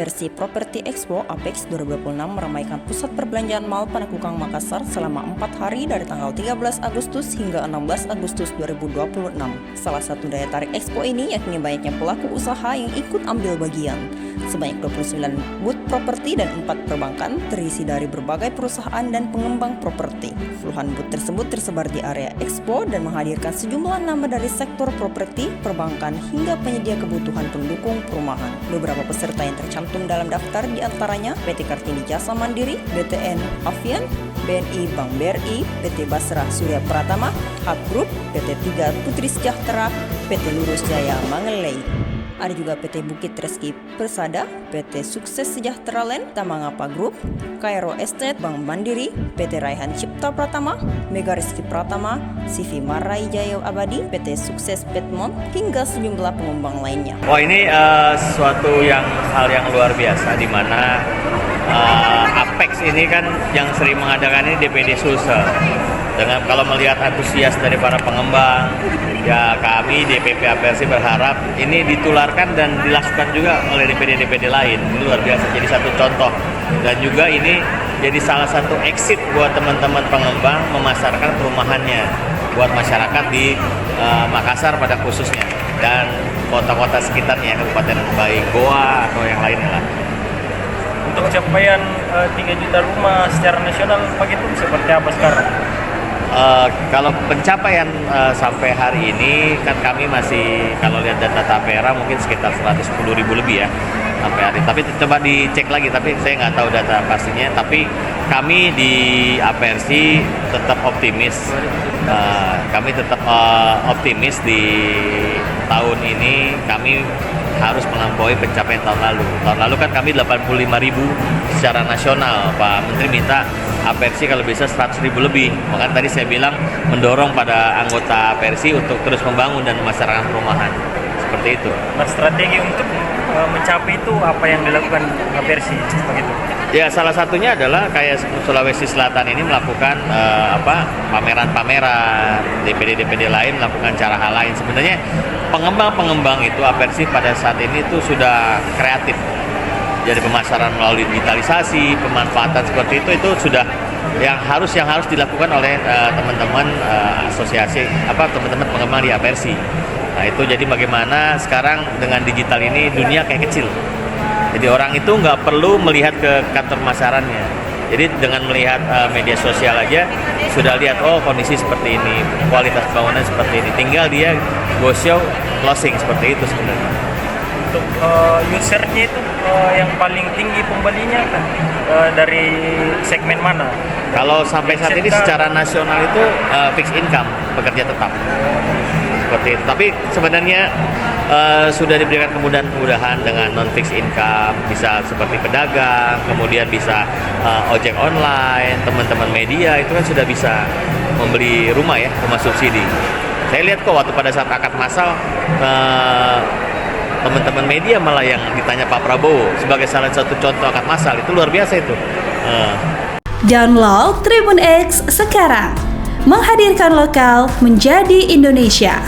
Apersi Property Expo Apex 2026 meramaikan pusat perbelanjaan Mall Panakukang Makassar selama 4 hari dari tanggal 13 Agustus hingga 16 Agustus 2026. Salah satu daya tarik expo ini yakni banyaknya pelaku usaha yang ikut ambil bagian. Sebanyak 29 booth properti dan 4 perbankan terisi dari berbagai perusahaan dan pengembang properti. Puluhan booth tersebut tersebar di area expo dan menghadirkan sejumlah nama dari sektor properti, perbankan hingga penyedia kebutuhan pendukung perumahan. Beberapa peserta yang tercantum dalam daftar diantaranya PT Kartini Jasa Mandiri, BTN Avian, BNI Bank BRI, PT Basra Surya Pratama, Hak Group, PT Tiga Putri Sejahtera, PT Lurus Jaya Mangelei. Ada juga PT Bukit Reski Persada, PT Sukses Sejahtera Land, Tamangapa Group, Kairo Estate, Bank Mandiri, PT Raihan Cipta Pratama, Mega Rizky Pratama, CV Marai Jaya Abadi, PT Sukses Petmont, hingga sejumlah pengembang lainnya. Wah, ini suatu hal yang luar biasa di mana Apex ini kan yang sering mengadakan ini DPD Sulsel. Dengan kalau melihat antusias dari para pengembang, ya kami DPP Apersi berharap ini ditularkan dan dilakukan juga oleh DPD-DPD lain. Ini luar biasa, jadi satu contoh. Dan juga ini jadi salah satu exit buat teman-teman pengembang memasarkan perumahannya buat masyarakat di Makassar pada khususnya dan kota-kota sekitarnya, Kabupaten baik Goa atau yang lainnya lah. Untuk capaian 3 juta rumah secara nasional begitu seperti apa sekarang? Kalau pencapaian sampai hari ini kan kami masih, kalau lihat data Tapera mungkin sekitar 110.000 lebih ya sampai hari. Tapi coba dicek lagi, tapi saya nggak tahu data pastinya. Tapi kami di Apersi tetap optimis. Kami tetap optimis di tahun ini kami harus melampaui pencapaian tahun lalu. Tahun lalu kan kami 85.000 secara nasional. Pak Menteri minta Apersi kalau bisa 100.000 lebih. Makanya tadi saya bilang mendorong pada anggota Apersi untuk terus membangun dan memasarkan perumahan. Seperti itu. Nah, strategi untuk mencapai itu apa yang dilakukan Apersi begitu? Ya, salah satunya adalah kayak Sulawesi Selatan ini melakukan pameran-pameran, DPD-DPD lain melakukan cara hal lain. Sebenarnya pengembang-pengembang itu Apersi pada saat ini itu sudah kreatif. Jadi pemasaran melalui digitalisasi, pemanfaatan seperti itu sudah yang harus dilakukan oleh teman-teman asosiasi teman-teman pengembang di Apersi. Nah, itu jadi bagaimana sekarang dengan digital ini dunia kayak kecil. Jadi orang itu nggak perlu melihat ke kantor pemasarannya. Jadi dengan melihat media sosial aja sudah lihat, oh kondisi seperti ini, kualitas bangunan seperti ini. Tinggal dia go show, closing seperti itu sebenarnya. Untuk usernya itu yang paling tinggi pembelinya kan dari segmen mana? Kalau sampai saat ini secara nasional itu fixed income, pekerja tetap. Seperti itu. Tapi sebenarnya sudah diberikan kemudahan-kemudahan dengan non fixed income, bisa seperti pedagang, kemudian bisa ojek online, teman-teman media itu kan sudah bisa membeli rumah ya, rumah subsidi. Saya lihat kok waktu pada saat akad massal teman-teman media malah yang ditanya Pak Prabowo sebagai salah satu contoh akad massal, itu luar biasa itu. Download Tribun X sekarang, menghadirkan lokal menjadi Indonesia.